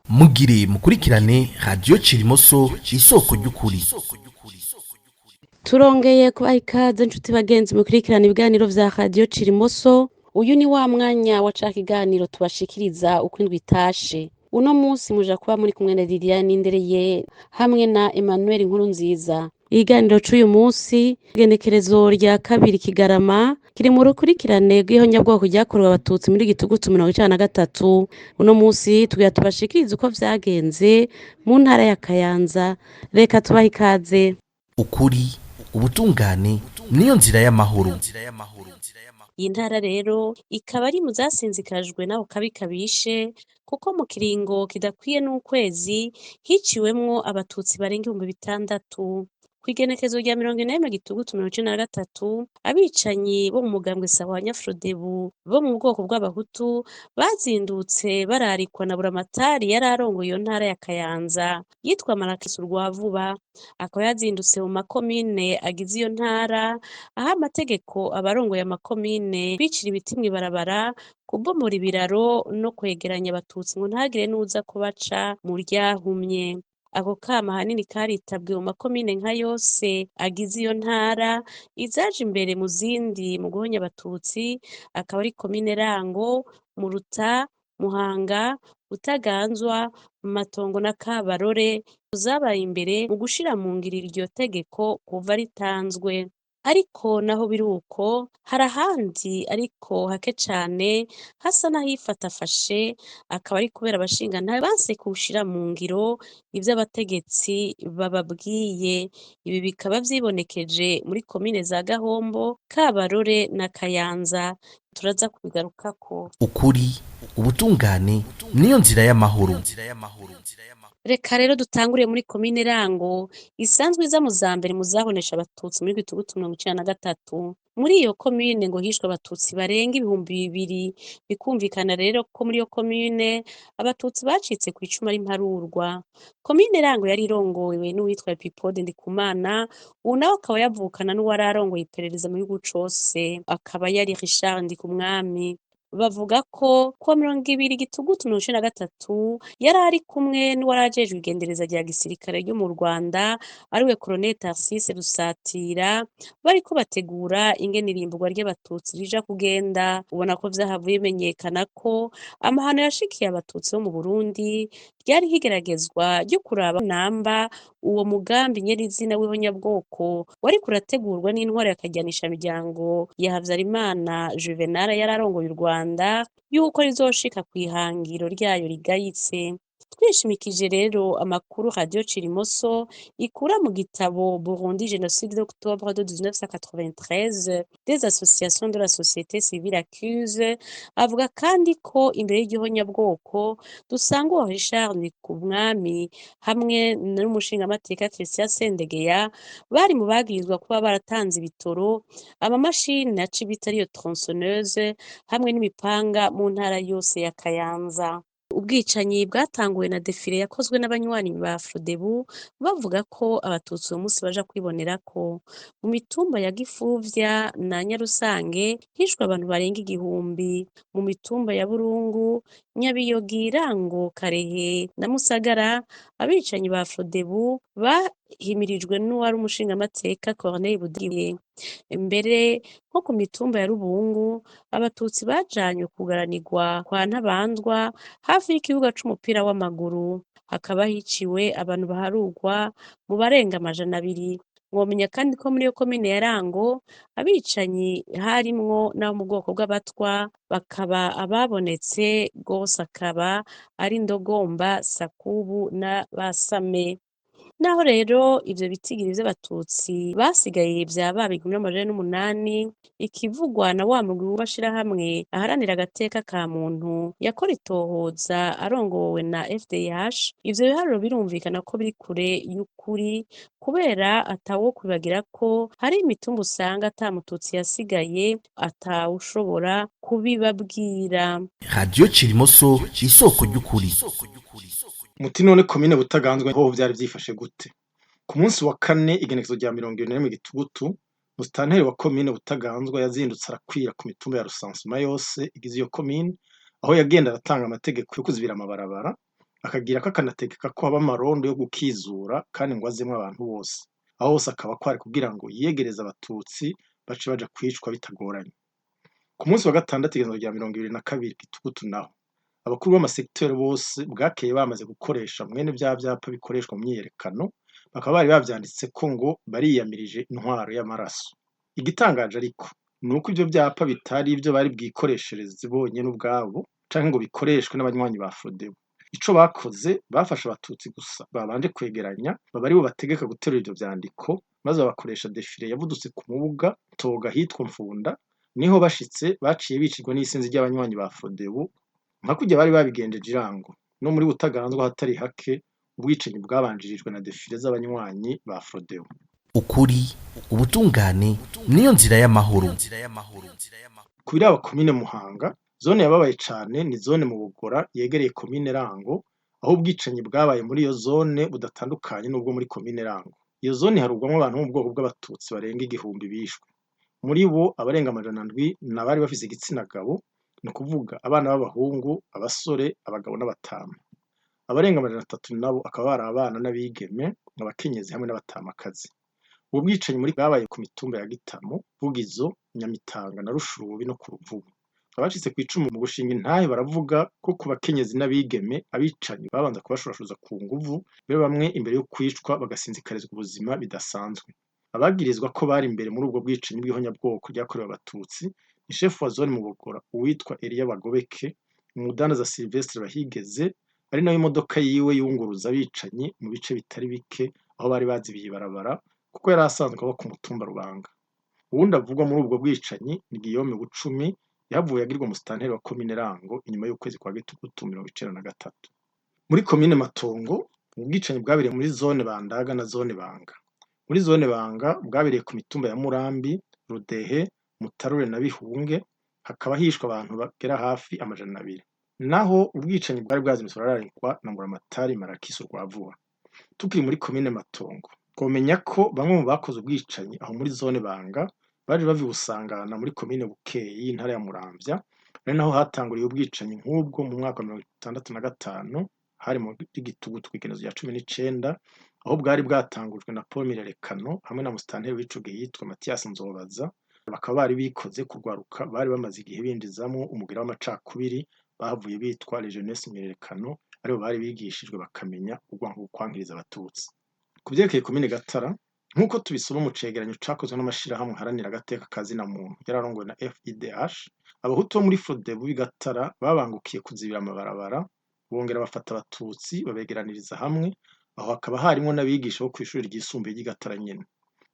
mugire mukurikirane radiyo Cirimoso isoko ry'ukuri. Turongeye kubaha ikaze inshuti bagenzi mukurikirana ibiganiro vya radiyo Cirimoso. Uyu ni wa mwanya wa ca kiganiro tubashikiriza uko indwi itashe. Uno munsi muja kuba muri kumwe na Liliane Ndereye hamwe na Emmanuel Nkurunziza. Ikiganiro c'uyu munsi igenekerezo rya 2 Kigarama kiri mu rukurikirane rw'ihonyabwoko ryakorewe abatutsi muri Gitugutu 1993. Uno munsi tugira tubashikirize uko vyagenze mu ntara ya Kayanza. Reka tubaha ikaze. Ukuri, ubutungane niyo nzira y'amahoro. Iyi ntara rero ikaba ari mu zasinzikajwe n'ako kabi kabishe, kuko mu kiringo kidakwiye n'ukwezi hiciwemwo abatutsi barenga 6,000. Kw'igenekezo rya 41 Gitugutu 1993, abicanyi bo mu mugambwe Sahwanya Frodebu bo mu bwoko bw'abahutu bazindutse bararikwa na buramatari yari arongoye iyo ntara ya Kayanza yitwa Marakisu Rwavuba. Akaba yazindutse mu makomine agize iyo ntara, aho amategeko abarongoye amakomine bicira ibiti mw'ibarabara, kubomora ibiraro no kwegeranya abatutsi ngo ntihagire n'uwuza kubaca mu ryahumye. Ako kama ahanini karitabwe mu makomine nka yose agize iyo ntara. Izaje imbere mu zindi mu guhonya abatutsi akaba ari komine Rango, Muruta, Muhanga, Butaganzwa, Matongo na Kabarore zabaye imbere mu gushira mu ngiro iryo tegeko kuva ritanzwe. Ariko naho biruko hari ahandi ariko hake cane hasa n'ahifatafashe, akaba ari kubera abashingantahe banse kuwushira mu ngiro ivyo abategetsi bababwiye. Ibi bikaba vyibonekeje muri komine za Gahombo, Kabarore na Kayanza. Turaza kubigarukako. Ukuri, ubutungane niyo nzira y'amahoro. Reka rero dutanguriye muri komine Rango isanzwe iza mu za mbere mu zahonesha abatutsi muri Gitugutu 1993. Muri iyo komine ngo hishwe abatutsi barenga 2,000. Bikumvikana rero ko muri iyo komine abatutsi bacitse kw'icuma ari mparurwa. Komine Rango yari irongowe n'uwitwa Epipode Ndikumana, ubu nawe akaba yavukana n'uwari arongoye iperereza mu gihugu cose, akaba yari Richard Ndikumwami. Bavuga ko kuwa 20 Gitugutu 1993 yari ari kumwe n'uwari ajejwe igendereza rya gisirikare ryo mu Rwanda ariwe Colonel Tarsise Rusatira, bariko bategura ingene irimburwa ry'abatutsi rija kugenda. Ubona ko vyahavuye bimenyekana ko amahano yashikiye abatutsi bo mu Burundi ryari higeragezwa ryo kuraba namba uwo mugambi nyerizina w'ihonyabwoko wariko urategurwa n'intwaro ya karyanishamiryango ya Havyarimana Juvenal yari arongoye u Rwanda, yuko rizoshika kw'ihangiro ryayo rigayitse. Twishimikije rero amakuru radiyo Cirimoso ikura mu gitabo Burundi Génocide d'Octobre de 1993 des associations de la société civile accuse, avuga kandi ko imbere y'igihonyabwoko dusanga uwo Richard Ndikumwami hamwe n'umushingamateka Christian Sendegeya bari mu bagirizwa kuba baratanze ibitoro, amamashini aca ibiti ariyo tronçonneuse hamwe n'imipanga mu ntara yose ya Kayanza. Ubwicanyi bwatanguwe na defile yakozwe n'abanywanyi ba Frodebu bavuga ko abatutsi uwo munsi baja kwibonerako. Mu mitumba ya Gifuvya na Nyarusange hishwe abantu barenga 1,000. Mu mitumba ya Burungu, Nyabiyogi, Rango, Karehe na Musagara abicanyi ba Frodebu bahimirijwe n'uwari umushingamateka Corneille Budiye. Mbere nko ku mitumba ya Rubungu abatutsi bajanywe kugaranirwa kwa Ntabanzwa hafi y'ikibuga c'umupira w'amaguru, hakaba hiciwe abantu baharurwa mu barenga 200. Mwomenya kandi ko muri iyo komine ya Rango abicanyi harimwo n'abo mu bwoko bw'abatwa, bakaba ababonetse gose akaba ari Ndogomba, Sakubu na Basame. Naho rero ivyo bitigiri vy'abatutsi basigaye vyaba 108, ikivugwa na wa mugwi w'amashirahamwe aharanira agateka ka muntu yakora itohoza arongowe na FDH, ivyo biharuro birumvikana ko biri kure y'ukuri, kubera atawokwibagira ko hari imitumba usanga ata mututsi yasigaye atawushobora kubibabwira. Radiyo Cirimoso isoko ry'ukuri. Muti none komine Butaganzwa ho vyari vyifashe gute? Ku munsi wa 4 igenekezo rya 21 Gitugutu, musitanteri wa komine Butaganzwa yazindutse arakwira ku mitumba ya Rusansuma yose igize iyo komine, aho yagenda aratanga amategeko yo kuzibira amabarabara, akagira ko akanategeka ko haba amarondo yo gukizura kandi ngo azemwo abantu bose. Aho hose akaba kwari kugira ngo yiyegereze abatutsi bace baja kwicwa bitagoranye. Ku munsi wa gatandatu igenekerezo rya 22 Gitugutu naho abakuru b'amasekiteri bose bwakeye bamaze gukoresha mwene vya vyapa bikoreshwa mu myiyerekano, bakaba bari bavyanditseko ngo bariyamirije intwaro y'amaraso. Igitangaje ariko nuko ivyo vyapa bitari ivyo bari bwikoreshereze bonyene ubwabo canke ngo bikoreshwe n'abanywanyi ba Frodebu. Ico bakoze bafashe abatutsi gusa babanje kwegeranya baba aribo bategeka guterura ivyo vyandiko, maze bakoresha defile yavudutse ku mubuga Toga hitwa Mfunda. Niho bashitse baciye bicirwa n'isinzi ry'abanywanyi ba Frodebu nka kurya bari babigenjeje irango. No muri Butaganzwa hatari hake ubwicanyi bwabanjirijwe na defile z'abanywanyi ba Frodebu. Ukuri, ubutungane niyo nzira y'amahoro. Kubiraba komine Muhanga, zone yababaye cane ni zone mu Bugora yegereye komine Rango, aho ubwicanyi bwabaye muri iyo zone budatandukanye n'ubwo muri komine Rango. Iyo zone harugwamwo abantu bo mu bwoko bw'abatutsi barenga 1000 bishwe. Muri bo abarenga 700 n'abari bafise igitsina gabo, ni kuvuga abana b'abahungu, abasore, abagabo n'abatama. Abarenga 300 nabo akaba bari abana n'abigeme, abakenyezi hamwe n'abatamakazi. Ubu bwicanyi muri bwabaye ku mitumba ya Gitamo, Vugizo, Nyamitanga na Rushubi no ku Ruvubu. Abacitse kw'icumu mu gushinga intahe baravuga ko ku bakenyezi n'abigeme abicanyi babanza kubashurashuza ku nguvu, be bamwe imbere yo kwicwa bagasinzikarizwa ubuzima bidasanzwe. Abagirizwa ko bari imbere muri ubwo bwicanyi bw'ihonyabwoko ryakorewe abatutsi ni shefu wa zone mu Bugora uwitwa Elia Bagobeke, umudandaza Sylvestre Bahigeze, ari nayo imodoka yiwe yunguruza abicanyi mu bice bitari bike aho bari bazibiye ibarabara, kuko yari asanzwe aba ku mutumba Rubanga. Uwundi avugwa muri ubwo bwicanyi ni Guillaume Bucumi, yavuye agirwa musitanteri wa komine Rango inyuma y'ukwezi kwa Gitugutu 1993. Muri komine Matongo ubwicanyi bwabereye muri zone Bandaga na zone Banga. Muri zone Banga bwabereye ku mitumba ya Murambi, Rudehe, Mutarure na Bihunge, hakaba hishwe abantu bagera hafi 200. Naho ubwicanyi bwari bwazimitswe burararikwa na Mburamatari Marakiso Rwavuba. Tukiri muri komine Matongo, twomenya ko bamwe mu bakoze ubwicanyi aho muri zone Banga baje bavi Busangana muri komine Bukeye y'intara ya Muramvya, ari naho hatanguriye ubwicanyi nk'ubwo mu mwaka wa 1965 hari mu Gitugutu kw'igenekerezo rya 19, aho bwari bwatangujwe na Paul Mirerekano hamwe na musitanteri w'ico gihe yitwa Mathias Nzobaza. Bakaba bari bikoze kurwaruka bari bamaze igihe binjizamwo umugira w'amacakubiri, bahavuye bitwa Les Jeunesses Mirerekano, aribo bari bigishijwe bakamenya urwanko kwankiriza abatutsi. Ku vyerekeye komine Gatara, nk'uko tubisoma mu cegeranyo cakozwe n'amashirahamwe haranira agateka ka zina muntu yararongowe na FIDH, abahutu bo muri Frodebu b'i Gatara babangukiye kuzibira amabarabara, bongera bafata abatutsi babegeraniriza hamwe, aho hakaba harimwo n'abigisha bo kw'ishuri ryisumbuye ry'i Gatara nyene.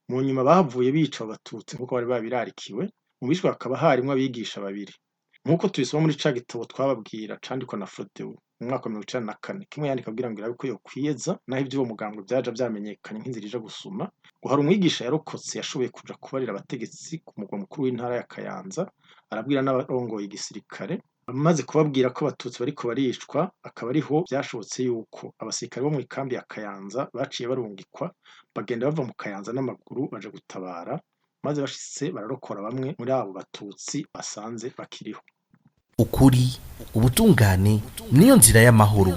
Mu nyuma bahavuye bica abatutsi nk'uko bari babirarikiwe, mu bishwe hakaba harimwo abigisha 2. Nk'uko tubisoma muri ca gitabo twababwira candikwa na Frodebu mu mwaka wa 1994, kimwe yandika kugira ngo irabe ko yokwiyeza, naho ivy'uwo mugambwe vyaja vyamenyekanye nk'inzira ija gusuma, ngo hari umwigisha yarokotse yashoboye kuja kubarira abategetsi ku mugwa mukuru w'intara ya Kayanza, arabwira n'abarongoye igisirikare. Amaze kubabwira ko abatutsi bariko baricwa, akaba ariho vyashobotse yuko abasirikare bo mw'ikambi ya Kayanza baciye barungikwa, bagenda bava mu Kayanza n'amaguru baja gutabara, maze bashitse bararokora bamwe muri abo batutsi basanze bakiriho. Ukuri, ubutungane niyo nzira y'amahoro.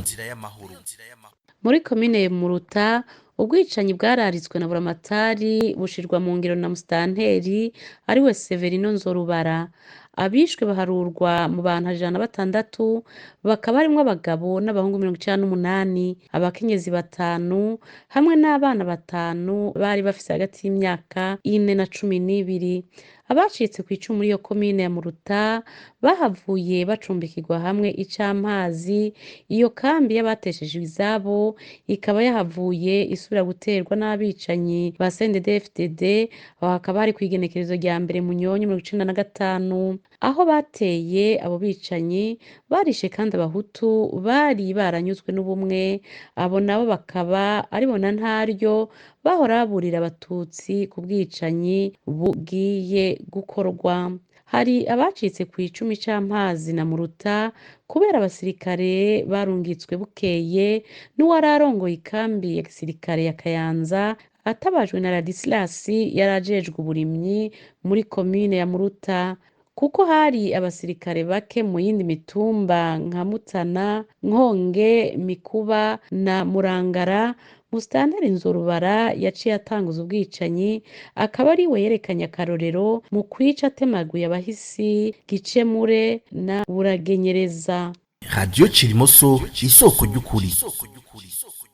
Muri komine Muruta ubwicanyi bwararitswe na Buramatari bushirwa mu ngiro na musitanteri ariwe Severino Nzorubara. Abishwe baharurwa mu bantu 106, bakaba harimwo abagabo n'abahungu 98, abakenyezi 5 hamwe n'abana 5 bari bafise hagati y'imyaka 4 na 12. Abacitse kw'icumu muri iyo komine ya Muruta bahavuye bacumbikirwa hamwe icamazi. Iyo kambi y'abateshejwe izabo ikaba yahavuye isubira guterwa n'abicanyi ba CNDD-FDD, aho hakaba hari kw'igenekerezo rya 1 Munyonyo 1995. Aho bateye abo bicanyi barishe kandi abahutu bari baranyuzwe n'ubumwe, abo nabo bakaba aribo na ntaryo bahora baburira abatutsi ku bwicanyi bugiye gukorwa. Hari abacitse kw'icumi c'amazi na Muruta kubera abasirikare barungitswe bukeye n'uwari arongoye ikambi ya gisirikare ya Kayanza atabajwe na Ladislas yarajejwe uburimyi muri komine ya Muruta. kuko hari abasirikare bake mu yindi mitumba nka Mutana, Nkonge, Mikuba na Murangara. Musitanteri Nzorubara yaciye atanguza ubwicanyi, akaba ari we yerekanye akarorero mu kwica atemaguye abahisi Gicemure na Buragenyereza. radiyo Cirimoso isoko ry'ukuri.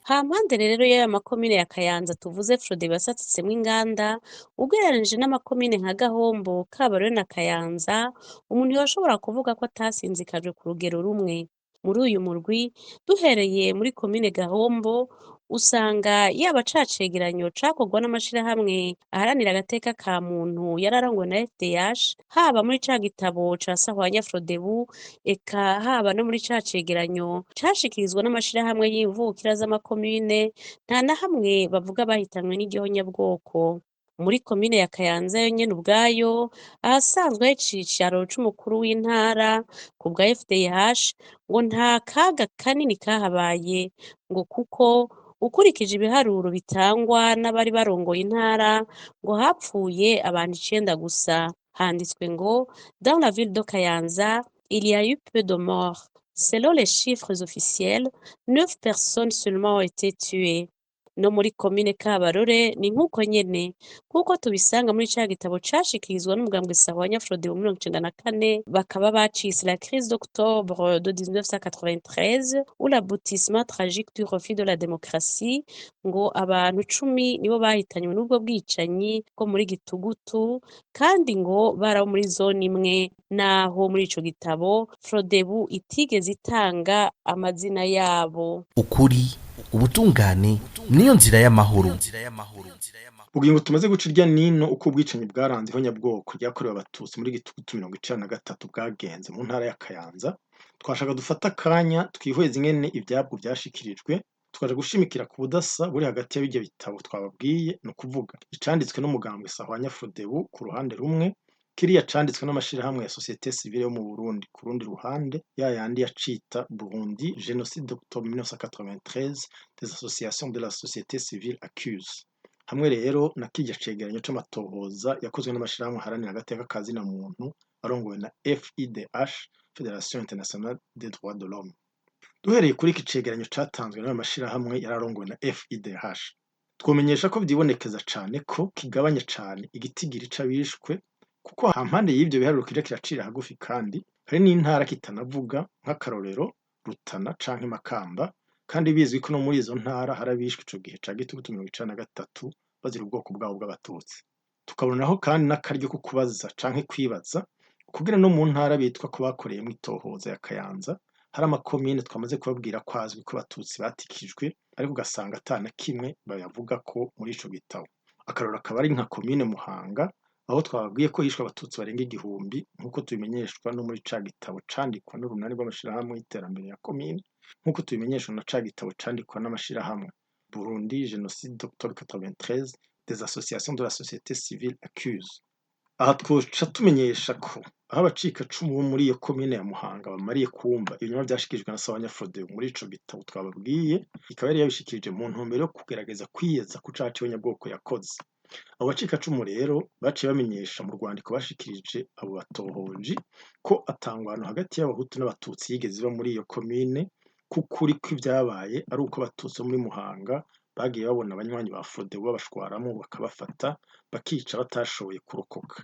Hampande rero y'aya makomine ya Kayanza tuvuze Frodebu yasatitsemwo inganda, ugereranije n'amakomine nka Gahombo, Kabarore na Kayanza, umuntu yoshobora kuvuga ko atasinzikajwe ku rugero rumwe. Muri uyu murwi, duhereye muri komine Gahombo, usanga yaba ca cegeranyo cakorwa n'amashirahamwe aharanira agateka ka muntu yararanguwe na FDH, haba muri ca gitabo ca Sahwanya Frodebu, eka haba no muri ca cegeranyo cashikirizwa n'amashirahamwe y'imvukira z'amakomine, nta na hamwe bavuga bahitanwe n'igihonyabwoko. Muri komine ya Kayanza yo nyene ubwayo, ahasanzwe hari icicaro c'umukuru w'intara ku bwa FDH, ngo nta kaga kanini kahabaye, ngo kuko ukurikije ibiharuro bitangwa n'abari barongoye intara, ngo hapfuye abantu 9 gusa. Handitswe ngo dans la ville de Kayanza, il y a eu peu de morts. Selon les chiffres officiels, 9 personnes seulement ont été tuées. No muri komine Kabarore ni nk'uko nyene, kuko tubisanga muri ca gitabo cashikirizwa n'umugambwe Sahwanya Frodebu 1994, bakaba bacise la crise d'octobre de 1993 ou l'aboutissement tragique du refus de la démocratie, ngo abantu 10 nibo bahitanywe n'ubwo bwicanyi bwo muri Gitugutu, kandi ngo barabo muri zone imwe, naho muri ico gitabo Frodebu itigeze itanga amazina yabo. Ukuri, ubutungane niyo nzira y'amahoro. Bugingo tumaze guca irya nino uko ubwicanyi bwaranze ihonyabwoko ryakorewe abatutsi muri Gitugutu 1993 bwagenze mu ntara ya Kayanza, twashaka dufata akanya twihweza ingene ivyabwo vyashikirijwe, tukaja gushimikira ku budasa buri hagati y'ibyo bitabo twababwiye, no kuvuga icanditswe n'umugambwe Sahwanya Frodebu ku ruhande rumwe, kiriya canditswe n'amashirahamwe ya société civile yo mu Burundi ku rundi ruhande, yayandi yacita Burundi génocide d'octobre 1993 des associations de la société civile accuse. Hamwe rero na kirya cegeranyo c'amatohoza yakozwe n'amashirahamwe aharanira agateka ka zina muntu arongowe na FIDH, Fédération Internationale des Droits de l'Homme. Duhereye kuri iki cegeranyo catanzwe n'ayo mashirahamwe yararongowe na FIDH, twomenyesha ko vyibonekeza cane ko kigabanya cane igitigiri c'abishwe, kuko hampande y'ivyo biharuro kija kiracira hagufi, kandi hari n'intara kitanavuga nk'akarorero Rutana canke Makamba, kandi bizwi ko no muri izo ntara harabishwe ico gihe ca Gitugutu 1993 bazira ubwoko bwabo bw'abatutsi. Tukabonaho kandi n'akaryo ko kubaza canke kwibaza kugira no mu ntara bitwa ko bakoreyemwo itohoza ya Kayanza hari amakomine twamaze kubabwira ko azwi ko abatutsi batikijwe, ariko ugasanga ata na kimwe bayavuga ko muri ico gitabo. Akarorero akaba ari nka komine Muhanga, aho twababwiye ko hishwe abatutsi barenga 1000, nk'uko tubimenyeshwa no muri ca gitabo candikwa n'urunani rw'amashirahamwe y'iterambere ya komine, nk'uko tubimenyeshwa na ca gitabo candikwa n'amashirahamwe Burundi génocide d'octobre 93 des associations de la société civile accuse. Aha twoca tumenyesha ko aho abacikacumu bo muri iyo komine ya Muhanga bamariye kumva ibinyoma vyashikirijwe na Sahwanya Frodebu muri ico gitabo twababwiye, ikaba yari yabishikirije mu ntumbero yo kugerageza kwiyeza ku caha c'ihonyabwoko yakoze. Abo bacikacumu rero baciye bamenyesha mu rwandiko bashikirije abo batohoji ko atangwano hagati y'abahutu n'abatutsi yigeze iba muri iyo komine, kukuri kw'ivyabaye ari uko abatutsi bo muri Muhanga bagiye babona abanywanyi ba Frodebu babashwaramwo bakabafata bakica batashoboye kurokoka.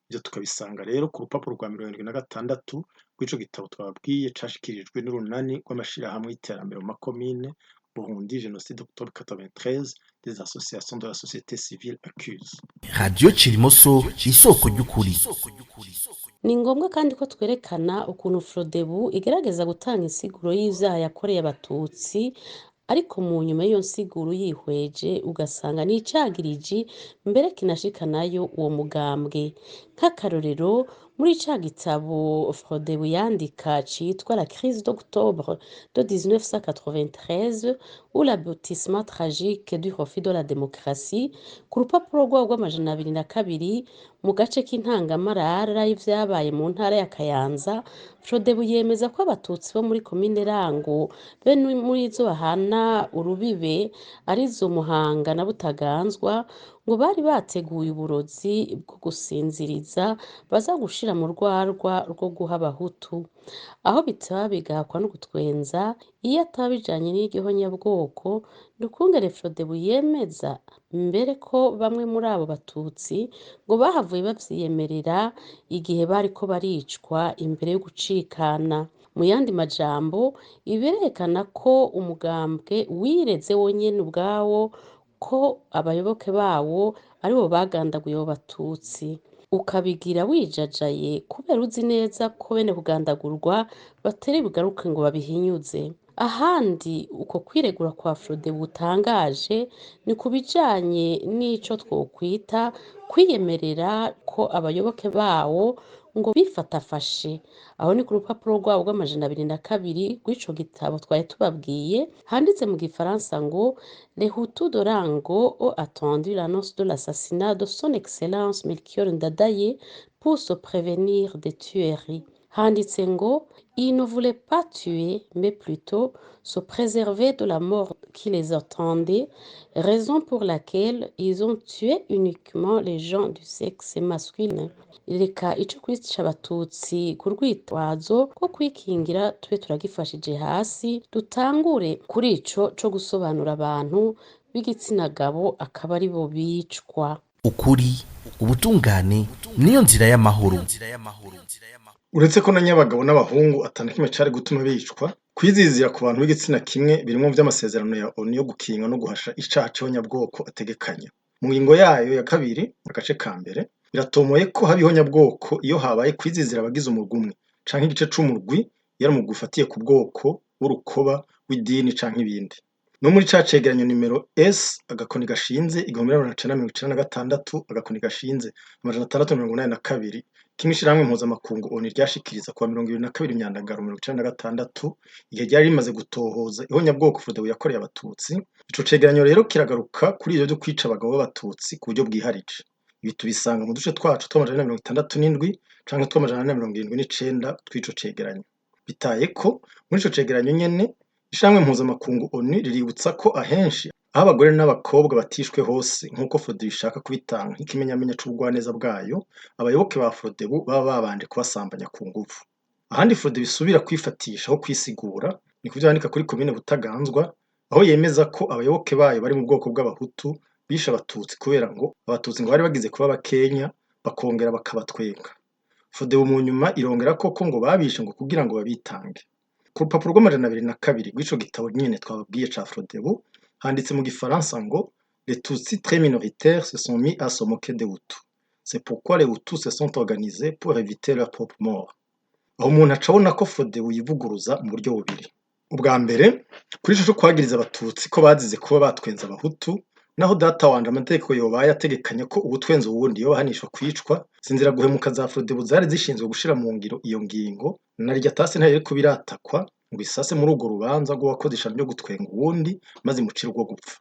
Ivyo tukabisanga rero ku rupapuro rwa 76 rw'ico gitabo twababwiye cashikirijwe n'urunani rw'amashirahamwe y'iterambere mu makomine Burundi génocide d'octobre 93 des associations de la société civile accuse. radiyo Cirimoso isoko ry'ukuri. Ni ngombwa kandi ko twerekana ukuntu Frodebu igerageza gutanga insiguro y'ivyaha yakoreye abatutsi, ariko mu nyuma y'iyo nsiguro yihweje ugasanga n'icagiriji, mbere kinashika nayo uwo mugambwe. Nk'akarorero muri ca gitabo Frodebu yandika citwa la crise d'octobre de 1993 ou l'aboutissement tragique du refus de la démocratie, ku rupapuro rwawo rw'202 mu gace k'intangamarara y'ivyabaye mu ntara ya Kayanza, Frodebu yemeza ko abatutsi bo muri komine Rango be muri zo bahana urubibe arizo Muhanga na Butaganzwa, ngo bari bateguye uburozi bwo gusinziriza baza gushira mu rwarwa rwo guha abahutu, aho bitaba bigahakwa no gutwenza iyo ataba bijanye n'igihonyabwoko. Ndukungere Frodebu yemeza mbere ko bamwe muri abo batutsi ngo bahavuye bavyiyemerera igihe bariko baricwa imbere yo gucikana. Mu yandi majambo, birerekana ko umugambwe wireze wonyene ubwawo ko abayoboke bawo aribo bagandaguye abo batutsi, ukabigira wijajaye kubera uzi neza ko bene kugandagurwa batari bugaruke ngo babihinyuze. Ahandi uko kwiregura kwa Frodebu butangaje ni ku bijanye n'ico twokwita kwiyemerera ko abayoboke bawo ngo bifatafashe. Aho ni ku rupapuro rwabo rw'202 rw'ico gitabo twari tubabwiye, handitse mu gifaransa ngo Les Hutus de Rango ont attendu l'annonce de l'assassinat de son excellence Melchior Ndadaye pour se prévenir des tueries. Handitse ngo ils ne voulaient pas tuer, mais plutôt se préserver de la mort qui les attendait, raison pour laquelle ils ont tué uniquement les gens du sexe masculin. Reka ico kwica abatutsi ku rwitwazo ko kwikingira tube turagifashije hasi, dutangure kuri ico co gusobanura abantu b'igitsina gabo akaba ari bo bicwa. Ukuri, ubutungane niyo nzira y'amahoro. Uretse ko na nyabagabo n'abahungu atana kimwe cari gutuma bicwa, kwizizira ku bantu b'igitsina kimwe birimwo vy'amasezerano ya ONU yo gukinga no guhasha icaha c'ihonyabwoko ategekanya. Mu ngingo yayo ya 2 agace ka mbere biratomoye ko haba ihonyabwoko iyo habaye kwizizira abagize umurwi umwe canke igice c'umurwi yari umurwi ufatiye ku bwoko, w'urukoba, w'idini canke ibindi. No muri ca cegeranyo nimero S agakoni gashinze 1996 agakoni gashinze 682 kimishirahamwe mpuzamakungu ONU ryashikiriza kuwa 22 Myandagaro 1996 igihe ryari rimaze gutohoza ihonyabwoko Frodebu yakoreye abatutsi. Ico cegeranyo rero kiragaruka kuri ivyo byo kwica abagabo b'abatutsi ku buryo bwiharije. Ibi tubisanga mu duce twacu tw'167 canke tw'179 tw'ico cegeranyo. Bitaye ko muri ico cegeranyo nyene ishamwe mpuzamakungu ONU riributsa ko ahenshi aho abagore n'abakobwa batishwe hose nk'uko Frodebu ishaka kubitanga nk'ikimenyamenya c'ubugwaneza bwayo, abayoboke ba Frodebu baba babanje kubasambanya ku nguvu. Ahandi Frodebu isubira kwifatisha aho kwisigura ni kuvyandika kuri komine Butaganzwa, aho yemeza ko abayoboke bayo bari mu bwoko bw'abahutu bishe abatutsi kubera ngo abatutsi ngo bari bagize kuba bakenya bakongera bakabatwenga. Frodebu mu nyuma irongera koko ngo babishe ngo kugira ngo babitange. Ku rupapuro rw'202 rw'ico gitabo nyene twababwiye ca Frodebu handitse mu gifaransa ngo les Tutsis très minoritaires se sont mis à se moquer des Hutus. C'est pourquoi les Hutus se sont organisés pour éviter leur propre mort. Aho umuntu acabona ko Frodebu yivuguruza mu buryo bubiri. Ubwa mbere kuri ico kwagiriza abatutsi ko bazize kuba batwenza abahutu, naho data wanje amategeko yobaye ategekanya ko ubutwenza uwundi yo bahanishwa kwicwa, sinzira guhemuka za Frodebu zari zishinzwe gushira mu ngiro iyo ngingo, narirya tase ntari kubiratakwa ngo isase muri urwo rubanza rw'uwakodesha ryo gutwenga uwundi maze imucira urwo gupfa.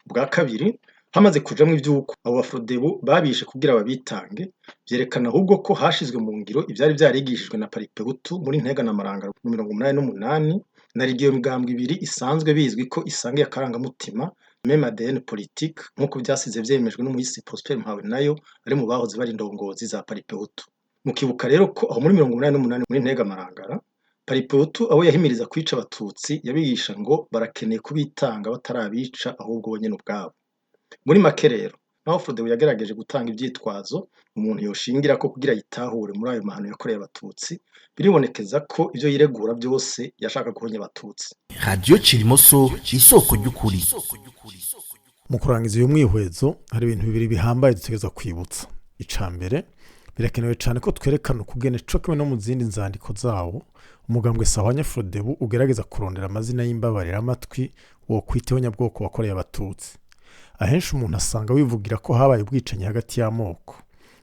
Ubwa kabiri hamaze kujamwo ivyuko abo ba Frodebu babishe kugira babitange, vyerekana ahubwo ko hashizwe mu ngiro ivyari vyarigishijwe na Paripehutu muri Ntega na Marangara mu 1988, nariryo migambwe ibiri isanzwe bizwi ko isangiye akarangamutima même ADN politique nk'uko vyasize vyemejwe n'umuhisi Prosper Mpawenayo ari mu bahoze bari indongozi za Paripehutu. Mukibuka rero ko aho muri 1988 muri Ntega Marangara Paripehutu abo yahimiriza kwica abatutsi yabigisha ngo barakeneye kubitanga batarabica ahubwo bonyene ubwabo. Muri make rero naho Frodebu yagerageje gutanga ivyitwazo umuntu yoshingira ko kugira yitahure muri ayo mahano yakoreye abatutsi, biribonekeza ko ivyo yiregura byose yashaka guhonya abatutsi. Radio Cirimoso isoko ry'ukuri. Mu kurangiza uyu mwihwezo hari ibintu bibiri bihambaye dutegerezwa kwibutsa. Ica mbere birakenewe cyane ko twerekana ukugene co kimwe no mu zindi nzandiko zawo umugambwe Sahwanya Frodebu ugerageza kurondera amazina y'imbabarira amatwi wo kwiteho nyabwoko wakoreye abatutsi. Ahenshi umuntu asanga wivugira ko habaye ubwicanyi hagati y'amoko.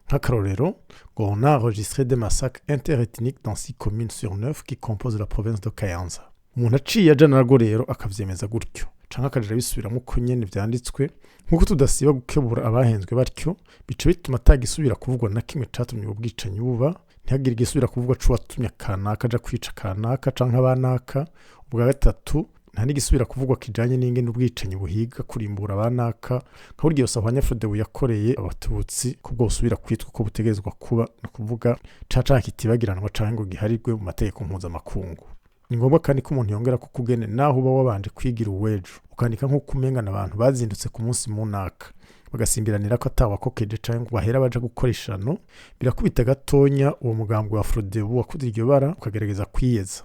Nk'akarorero ngo on a enregistré des massacres interethniques dans 6 communes sur 9 qui composent la province de Kayanza. Umuntu aciye aja narwo rero akavyemeza gutyo canke akaja bisubiramo uko nyene vyanditswe nkuko tudasiba gukebura abahenzwe batyo, bice bituma atagisubira kuvugwa na kimwe catumye ubwicanyi buba, ntihagire igisubira kuvugwa co watumye kanaka aja kwica kanaka canke abanaka. Ubwa gatatu nta n'igisubira kuvugwa kijanye n'ingene ubwicanyi buhiga kurimbura abanaka nka buryo Sahwanya Frodebu yakoreye abatutsi kubwo busubira kwitwa ko butegerezwa kuba no kuvuga caca kitibagiranwa canke ngo giharirwe mu mategeko mpuzamakungu. Ni ngombwa kandi ko umuntu yongera ko kugene naho uba wabanje kwigira uwejo ukandika nk'uko umengana abantu bazindutse ku munsi munaka bagasimbiranira ko atawakokeje canke ngo bahera baja gukoreshano birakubita gatonya uwo mugambwe wa Frodebu wakuze iryo bara ukagerageza kwiyeza.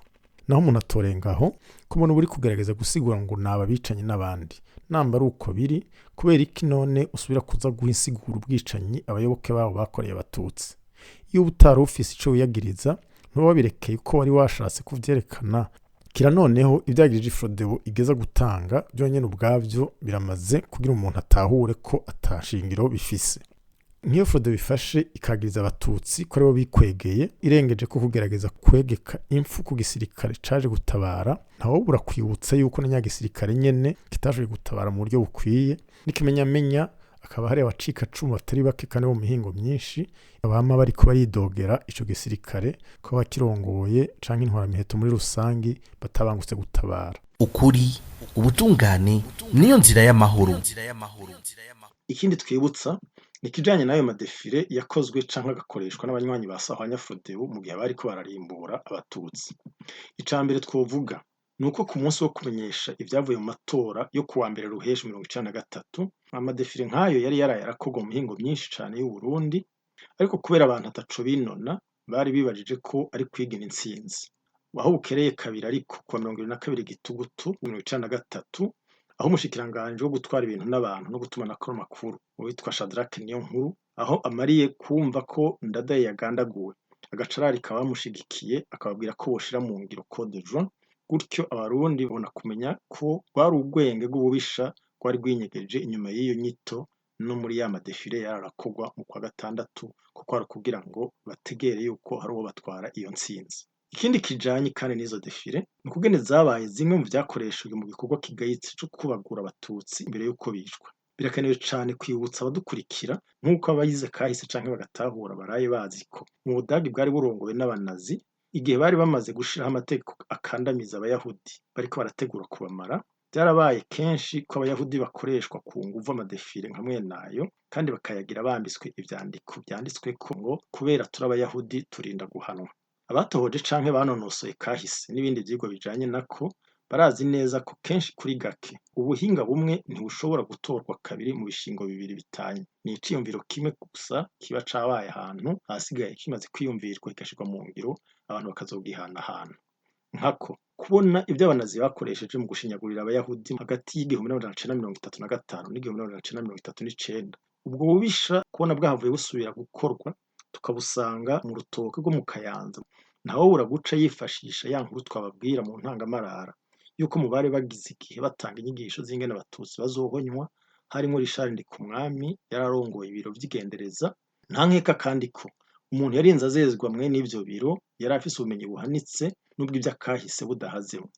Naho umuntu atorengaho kumona uri kugerageza gusigura ngo naba bicanye n'abandi namba ari uko biri kubera iki none usubira kuza guha insiguro ubwicanyi abayoboke babo bakoreye abatutsi. Iyo utari ufise ico wiyagiriza ntuba wabirekeye ko wari washatse kuvyerekana kira noneho ivyagirije Frodebu igeza gutanga byonyene ubwavyo biramaze kugira umuntu atahure ko atashingiro bifise. Nk'iyo Frodebu bifashe ikagiriza abatutsi ko aribo bikwegeye irengeje ko kugerageza kwegeka impfu ku gisirikare caje gutabara ntawo burakwibutsa yuko n'inyagisirikare nyene kitaje gutabara mu buryo bukwiye n'ikimenyamenya akaba hari abacika cumu batari bake kandi bo mihingo myinshi abama bariko baridogera ico gisirikare ko bakirongoye canke intwara miheto muri rusangi batabangutse gutabara. Ukuri ubutungane niyo nzira y'amahoro. Ikindi twibutsa ni kijanye nayo madefile yakozwe canke agakoreshwa n'abanywanyi ba Sahwanya Frodebu mu gihe bariko bararimbura abatutsi. Icambere twovuga nuko ku munsi wo kumenyesha ivyavuye mu matora yo kuwa mbere ruheshi 1993 amadefile nkayo yari yarakorwa mu mihingo myinshi cane y'u Burundi ariko kubera abantu ataco binona bari bibajije ko ari kwigina intsinzi. Aho bukereye kabiri ariko kuwa 22 Gitugutu 1993 aho umushikiranganje wo gutwara ibintu n'abantu no gutumanako amakuru witwa Shadrack Niyonkuru aho amariye kumva ko Ndadaye yagandaguwe agacarari kabamushigikiye akababwira ko boshira mu ngiro code Juin gutyo abarundi bona kumenya ko rwari ubwenge bw'ububisha rwari rwinyegeje inyuma y'iyo nyito no muri ya madefile yararakogwa mu kwa gatandatu kuko ari kugira ngo bategere yuko hari uwo batwara iyo ntsinzi. Ikindi kijanye kandi n'izo defile ni kugene zabaye zimwe mu vyakoreshejwe mu gikorwa kigayitse cyo kubagura abatutsi imbere yuko bicwa. Birakenewe cane kwibutsa abadukurikira nk'uko abayize kahise canke bagatahura baraye bazi ko mu Budagi bwari burongowe n'abanazi igihe bari bamaze gushiraho amategeko akandamiza abayahudi bariko barategura kubamara byarabaye kenshi ko abayahudi bakoreshwa ku nguvu amadefile nka mwenayo kandi bakayagira bambitswe ivyandiko vyanditsweko ngo kubera turi abayahudi turinda guhanwa. Abatohoje canke banonosoye kahise n'ibindi vyigwa bijanye nako barazi neza ko kenshi kuri gake ubuhinga bumwe ntibushobora gutorwa kabiri mu bishingo bibiri bitanye. Ni iciyumviro kimwe gusa kiba cabaye ahantu hasigaye kimaze kwiyumvirwa kigashirwa mu ngiro abantu bakazogihana. Nkako kubona ibyo abanazi bakoresheje mu gushinyagurira abayahudi hagati y'igihumbi n'amajana icenda na mirongo itatu na gatanu n'igihumbi n'amajana icenda na mirongo itatu n'icenda. Ubwo bubisha kubona bwahavuye busubira gukorwa tukabusanga mu rutoke rwo mu Kayanza naho buraguca yifashisha ya nkuru twababwira mu ntangamarara yuko mu bari bagize igihe batanga inyigisho z'ingene abatutsi bazohonywa harimo Richard Ndikumwami yararongoye ibiro vy'igendereza. Nta nkeka kandi ko umuntu yarinze azezwa mwene ivyo biro yari afise ubumenyi buhanitse nubwo ivy'akahise budahazemo.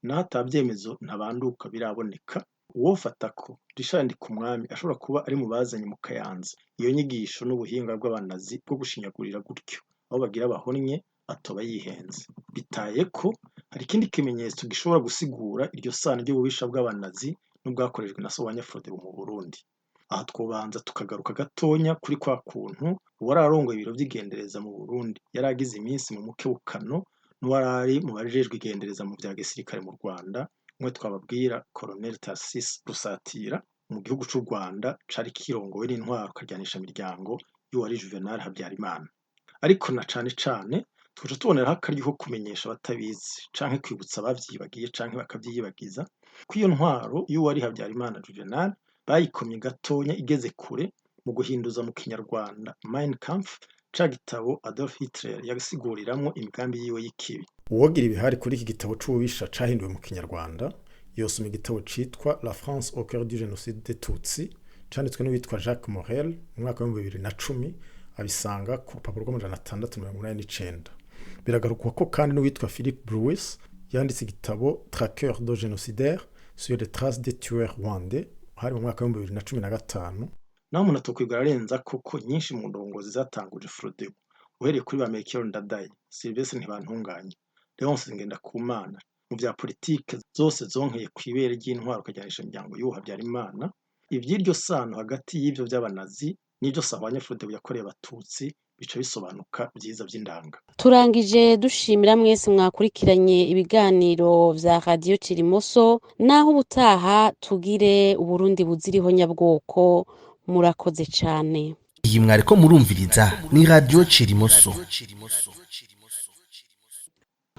Naho atabyemezo ntabanduka biraboneka uwofata ko Richard Ndikumwami ashobora kuba ari mu bazanye mu Kayanza iyo nyigisho n'ubuhinga bw'abanazi bwo gushinyagurira gutyo aho bagira bahonnye atoba yihenze. Bitaye ko hari ikindi kimenyetso gishobora gusigura iryo sano ry'ububisha bw'abanazi n'ubwakorejwe na Sahwanya Frodebu mu Burundi. Aha twobanza tukagaruka gatonya kuri kwa kuntu uwararongoye ibiro vy'igendereza mu Burundi yaragize iminsi mu mukebukano n'uwarari mu bajejwe igendereza mu vya gisirikare mu Rwanda umwe twababwira Colonel Tarcisse Rusatira mu gihugu c'u Rwanda cari kirongowe n'intwaro karyanisha miryango y'uwari Juvenal Habyarimana. Ariko na cane tuje tuboneraho akaryo ko kumenyesha abatabizi canke kwibutsa abavyibagiye canke bakavyiyibagiza ko iyo ntwaro y'uwari Habyarimana Juvenal bayikomye gatonya igeze kure mu guhinduza mu Kinyarwanda Mein Kampf ca gitabo Adolf Hitler yagisiguriramwo imigambi yiwe y'ikibi. Uwogira ibihari kuri iki gitabo c'ububisha cahinduwe mu Kinyarwanda yosoma igitabo citwa La France au cœur du génocide des Tutsis canditswe n'uwitwa Jacques Morel mu mwaka wa 2010 abisanga ku rupapuro rw'689. Biragarukwa ko kandi n'uwitwa Philippe Bruis yanditse igitabo Traqueurs de génocidaires sur les traces des tueurs rwandais hari mu mwaka wa 2015. Naho umuntu atokwigwa arenza koko nyinshi mu ndongozi zatanguje Frodebu uhereye kuri ba Melchior Ndadaye, Sylvestre Ntibantunganya, Léonce Ngendakumana mu vya politike zose zonkeye kw'ibere ry'intwaro ukajyanisha imiryango y'uwo Habyarimana. Ivy'iryo sano hagati y'ivyo vy'abanazi n'ivyo Sahwanya Frodebu yakoreye abatutsi bica bisobanuka vyiza vy'indanga. Turangije dushimira mwese mwakurikiranye ibiganiro vya Radio Cirimoso, naho ubutaha tugire Uburundi buziriho nyabwoko. Murakoze cane. iyi mwariko murumviriza ni Radio Cirimoso.